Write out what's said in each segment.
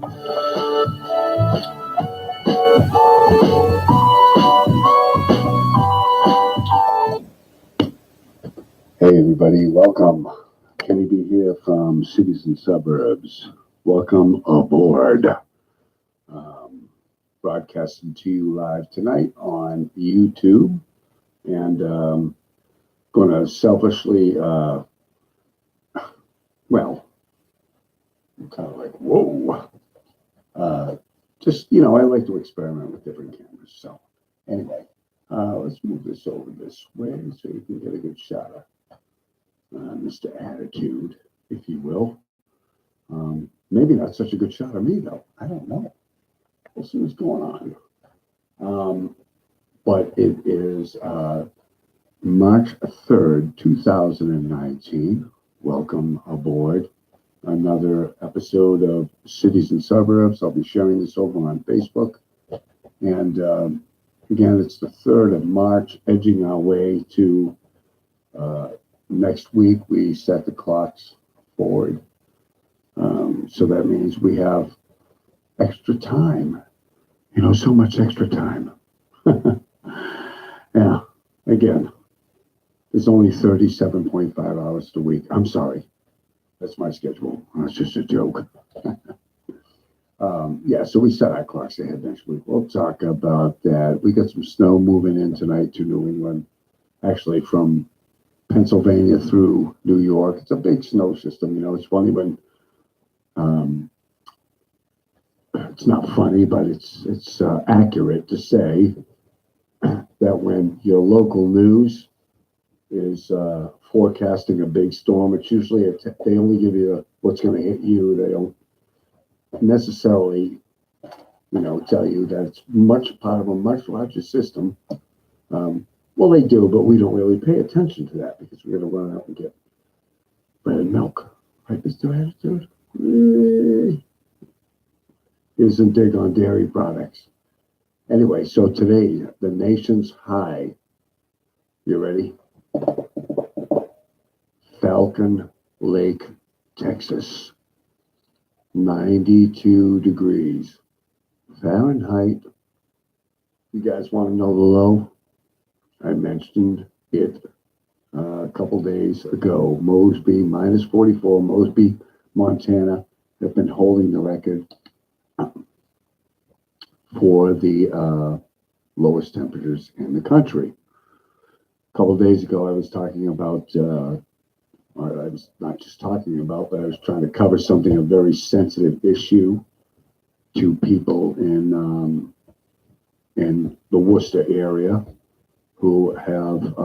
Hey everybody, welcome. Kenny B here from Cities and Suburbs. Welcome aboard. Um, Broadcasting to you live tonight on YouTube, and going to selfishly, well, I'm kind of like, whoa. Just, I like to experiment with different cameras. So, anyway, let's move this over this way so you can get a good shot of Mr. Attitude, if you will. Maybe not such a good shot of me, though. I don't know. We'll see what's going on. But it is March 3rd, 2019. Welcome aboard another episode of Cities and Suburbs. I'll be sharing this over on Facebook. And again, it's the 3rd of March, edging our way to next week. We set the clocks forward. So that means we have extra time, so much extra time. Yeah, again, it's only 37.5 hours a week. I'm sorry. That's my schedule. That's just a joke. Yeah, so we set our clocks ahead next week. We'll talk about that. We got some snow moving in tonight to New England, actually from Pennsylvania through New York. It's a big snow system. It's funny when it's not funny, but it's accurate to say that when your local news is forecasting a big storm, it's usually they only give you what's going to hit you. They don't necessarily, tell you that it's much part of a much larger system. Well, they do, but we don't really pay attention to that because we're going to run out and get bread and milk. Right, Mr. Attitude? Isn't big on dairy products. Anyway, so today, the nation's high. You ready? Falcon Lake, Texas. 92 degrees Fahrenheit. You guys want to know the low? I mentioned it a couple days ago. Mosby, minus 44. Mosby, Montana, have been holding the record for the lowest temperatures in the country. A couple days ago, I was talking about, or I was not just talking about, but I was trying to cover something, a very sensitive issue to people in the Worcester area who have,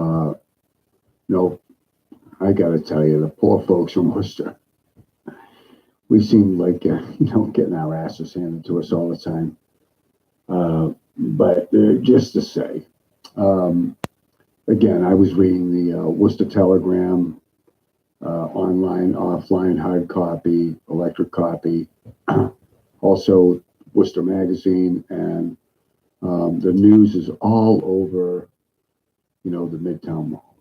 I got to tell you, the poor folks from Worcester, we seem like, getting our asses handed to us all the time. But just to say, again, I was reading the Worcester Telegram, online, offline, hard copy, electric copy, also Worcester Magazine, and the news is all over, the Midtown Mall.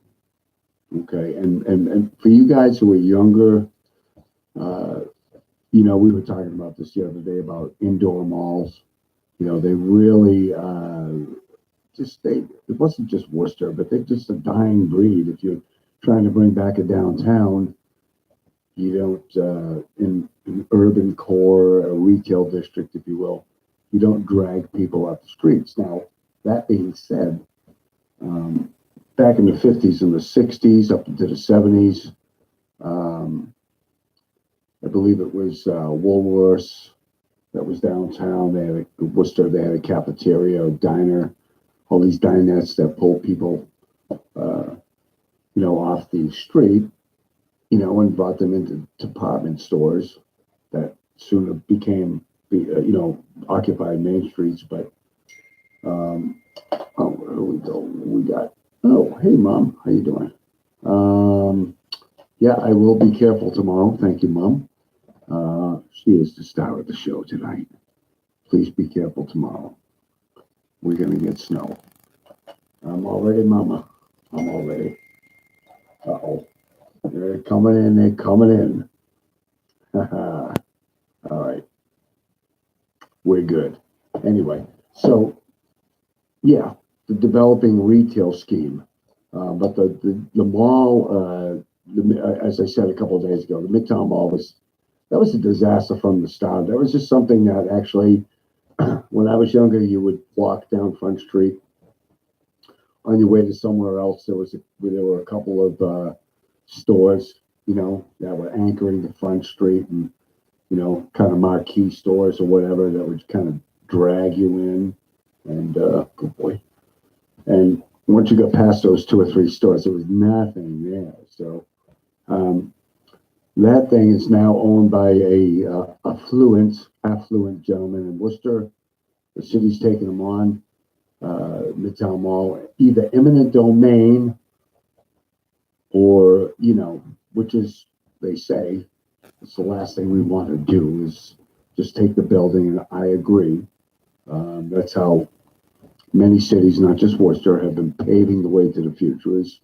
Okay, and for you guys who are younger, we were talking about this the other day about indoor malls. They really it wasn't just Worcester, but they're just a dying breed. If you're trying to bring back a downtown, you don't, in an urban core, a retail district, if you will, you don't drag people up the streets. Now, that being said, back in the 50s and the 60s, up into the 70s, I believe it was Woolworths that was downtown. They had Worcester, they had a cafeteria, a diner, all these dinettes that pull people, off the street, and brought them into department stores that soon became, occupied main streets. But, where do we go? We got, hey, Mom, how you doing? Yeah, I will be careful tomorrow. Thank you, Mom. She is the star of the show tonight. Please be careful tomorrow. We're going to get snow. I'm all ready, Mama. I'm all ready. Uh-oh. They're coming in. All right. we're good. Anyway, so yeah, the developing retail scheme, but the mall, as I said a couple of days ago, the Midtown Mall was a disaster from the start. That was just something that actually, when I was younger, you would walk down Front Street on your way to somewhere else. There were a couple of stores, that were anchoring the Front Street, and kind of marquee stores or whatever that would kind of drag you in. And good boy. And once you got past those two or three stores, there was nothing there. So that thing is now owned by a affluent gentleman in Worcester. The city's taking them on. Midtown Mall, either eminent domain or, which is, they say, it's the last thing we want to do is just take the building. And I agree. That's how many cities, not just Worcester, have been paving the way to the future is,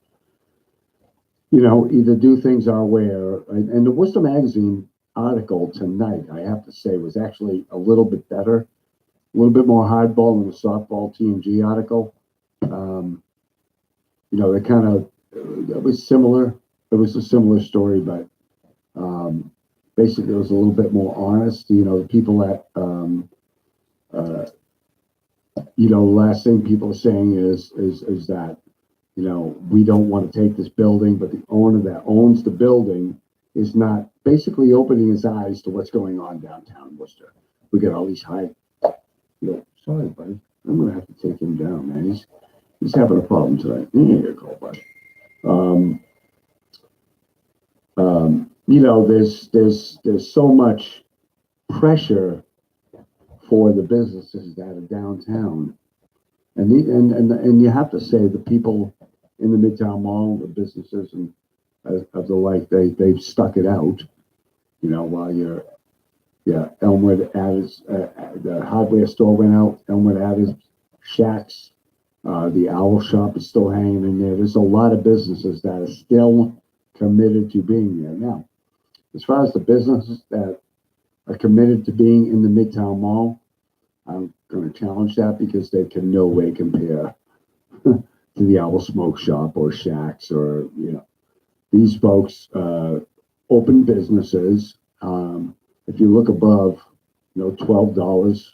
either do things our way or, and the Worcester Magazine article tonight, I have to say, was actually a little bit better, a little bit more hardball than the softball TNG article. They kind of, it was similar. It was a similar story, but basically it was a little bit more honest. The people that, the last thing people are saying is that, we don't want to take this building, but the owner that owns the building is not basically opening his eyes to what's going on downtown Worcester. We got all these high, sorry, buddy, I'm going to have to take him down, man. He's having a problem tonight. Here you go, buddy. There's so much pressure for the businesses that are downtown, and you have to say the people in the Midtown Mall, the businesses and of the like, they've stuck it out. While Elmwood added the hardware store went out. Elmwood added Shacks. The Owl Shop is still hanging in there. There's a lot of businesses that are still committed to being there. Now, as far as the businesses that are committed to being in the Midtown Mall, I'm going to challenge that because they can no way compare to the Owl Smoke Shop or Shacks or, these folks open businesses. If you look above, $12,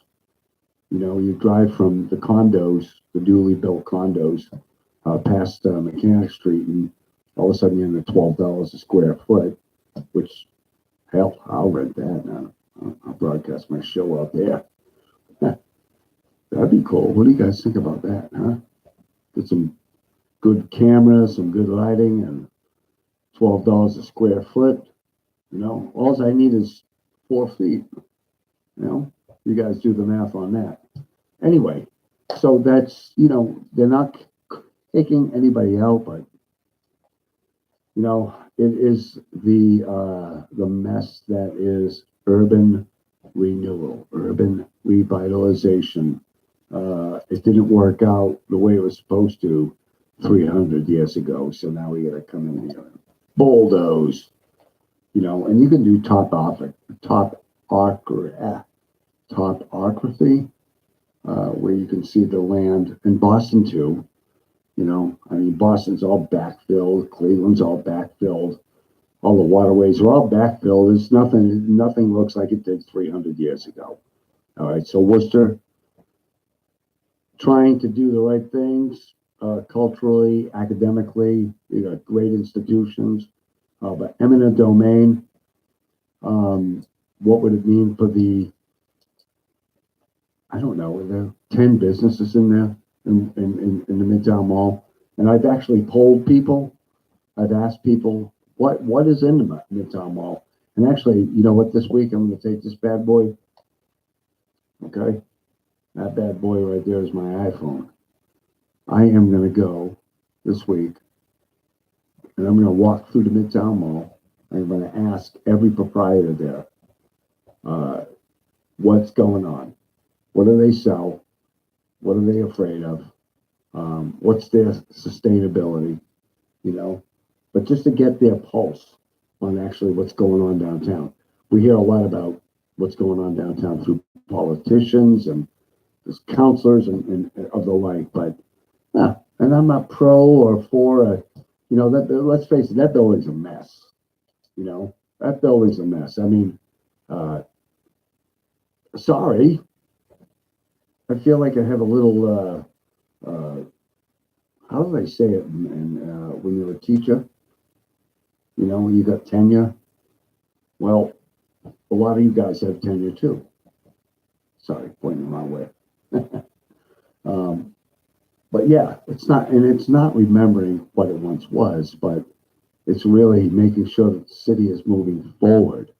you drive from the condos, the newly built condos, past Mechanic Street, and all of a sudden you're in the $12 a square foot, which, hell, I'll rent that now. I'll broadcast my show out there. That'd be cool. What do you guys think about that, huh? Get some good cameras, some good lighting, and $12 a square foot. All I need is 4 feet. You guys do the math on that. Anyway, so that's, they're not kicking anybody out, but, it is the mess that is urban renewal, urban revitalization. It didn't work out the way it was supposed to 300 years ago. So now we got to come in here and bulldoze, and you can do topography, where you can see the land in Boston too. Boston's all backfilled, Cleveland's all backfilled, all the waterways are all backfilled. It's nothing looks like it did 300 years ago. All right, so Worcester trying to do the right things, culturally, academically. You got great institutions, but eminent domain. What would it mean for I don't know, are there 10 businesses in there in the Midtown Mall? And I've actually polled people. I've asked people what is in the Midtown Mall. And actually, you know what, this week I'm going to take this bad boy. Okay. That bad boy right there is my iPhone. I am going to go this week and I'm going to walk through the Midtown Mall. I'm going to ask every proprietor there, what's going on? What do they sell? What are they afraid of? What's their sustainability? But just to get their pulse on actually what's going on downtown. We hear a lot about what's going on downtown through politicians and there's counselors and of the like. But and I'm not pro or for that. Let's face it, that building's a mess. That building's a mess. I mean, sorry, I feel like I have a little. How do they say it? When you're a teacher, when you got tenure. Well, a lot of you guys have tenure too. Sorry, pointing the wrong way. But yeah, it's not remembering what it once was, but it's really making sure that the city is moving forward,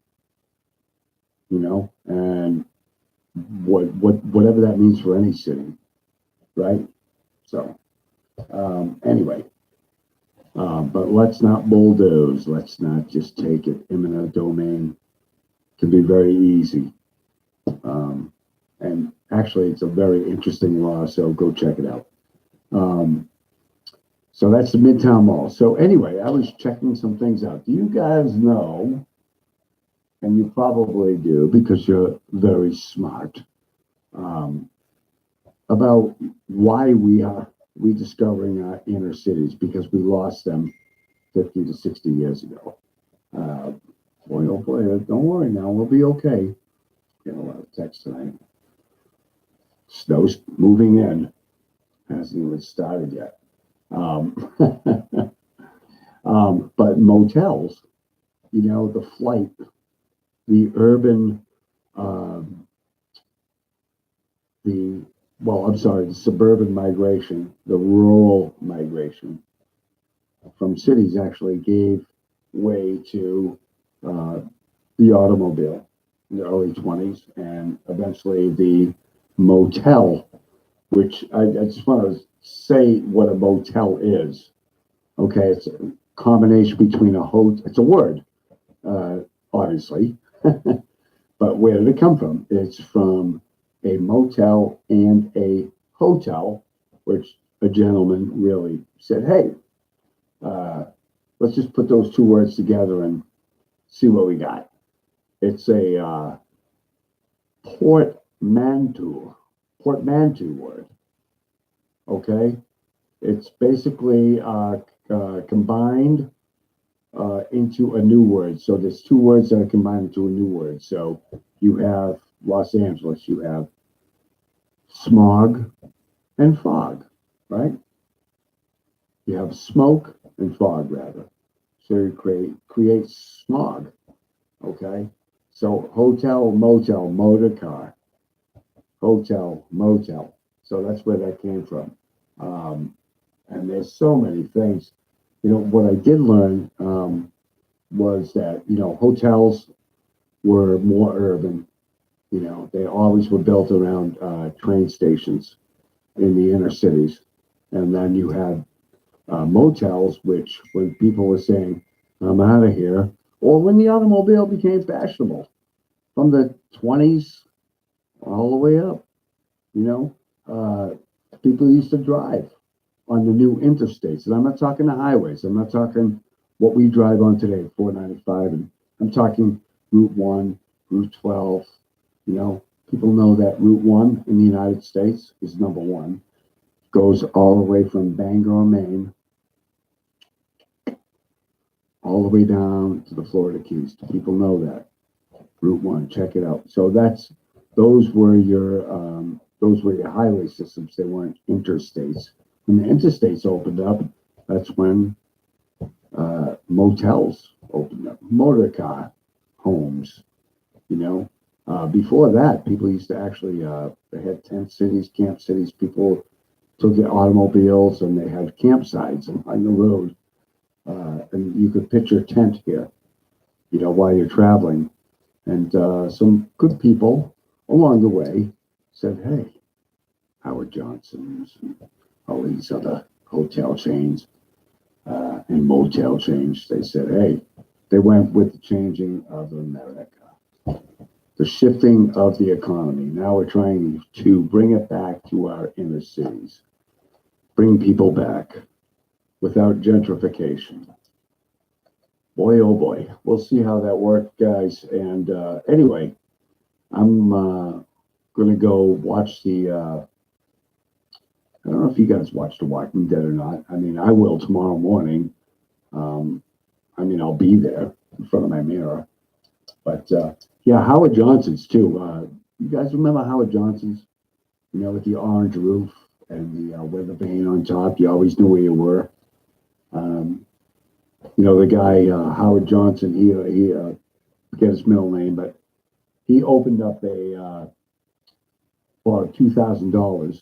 and whatever that means for any city, right? So, anyway, but let's not bulldoze. Let's not just take it. Eminent domain can be very easy. And actually, it's a very interesting law, so go check it out. So that's the Midtown Mall. So anyway, I was checking some things out. Do you guys know, and you probably do because you're very smart, about why we are rediscovering our inner cities? Because we lost them 50 to 60 years ago. Boy, oh boy, don't worry now, we'll be okay. Getting a lot of text tonight. Snow's moving in. Hasn't even started yet. But motels, the flight, the urban, the suburban migration, the rural migration from cities actually gave way to the automobile in the early 20s and eventually the motel, which I just want to say what a motel is. Okay, it's a combination between it's a word, obviously, but where did it come from? It's from a motel and a hotel, which a gentleman really said, hey, let's just put those two words together and see what we got. It's a portmanteau word. Okay, it's basically combined into a new word. So there's two words that are combined into a new word. So you have Los Angeles, you have smog and fog, right? You have smoke and fog, rather. So you create smog. Okay, so hotel, motel, motor car, hotel, motel. So that's where that came from. And there's so many things. What I did learn was that, hotels were more urban. They always were built around train stations in the inner cities. And then you had motels, which when people were saying, I'm out of here, or when the automobile became fashionable from the 20s all the way up, people used to drive on the new interstates. And I'm not talking the highways. I'm not talking what we drive on today, 495. And I'm talking Route 1, Route 12. People know that Route 1 in the United States is number one. Goes all the way from Bangor, Maine, all the way down to the Florida Keys. People know that. Route 1, check it out. So those were your highway systems. They weren't interstates. When the interstates opened up, that's when motels opened up, motor car homes. Before that, people used to actually they had tent cities, camp cities. People took their automobiles and they had campsites on the road, and you could pitch your tent here, while you're traveling. And some good people along the way said, "Hey, Howard Johnson's and all these other hotel chains and motel chains." They said, "Hey," they went with the changing of America, the shifting of the economy. Now we're trying to bring it back to our inner cities, bring people back without gentrification. Boy, oh boy, we'll see how that works, guys. And anyway, I'm gonna go watch the. I don't know if you guys watch The Walking Dead or not. I mean, I will tomorrow morning. Um, I mean, I'll be there in front of my mirror. But yeah, Howard Johnson's too. You guys remember Howard Johnson's? You know, with the orange roof and the weather vane on top. You always knew where you were. Um, you know, the guy Howard Johnson. He forget his middle name, but he opened up a for $2,000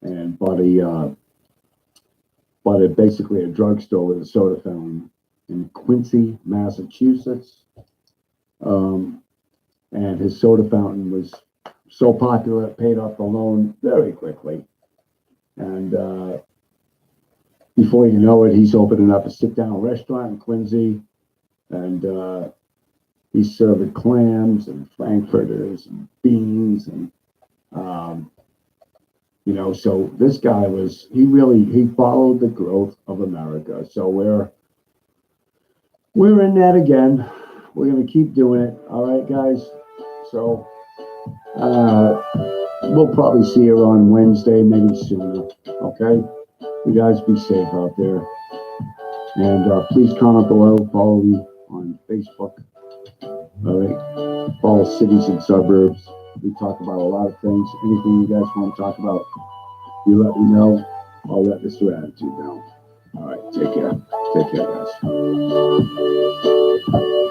and bought a basically a drugstore with a soda fountain in Quincy, Massachusetts. Um, and his soda fountain was so popular it paid off the loan very quickly. And before you know it, he's opening up a sit-down restaurant in Quincy, and he's serving clams and frankfurters and beans and um, you know. So this guy he followed the growth of America. So we're in that again. We're gonna keep doing it. All right, guys. So we'll probably see you on Wednesday, maybe sooner. Okay. You guys be safe out there. And please comment below. Follow me on Facebook. All right. Follow Cities and Suburbs. We talk about a lot of things. Anything you guys want to talk about, you let me know. I'll let Mr. Attitude know. All right. Take care. Take care, guys.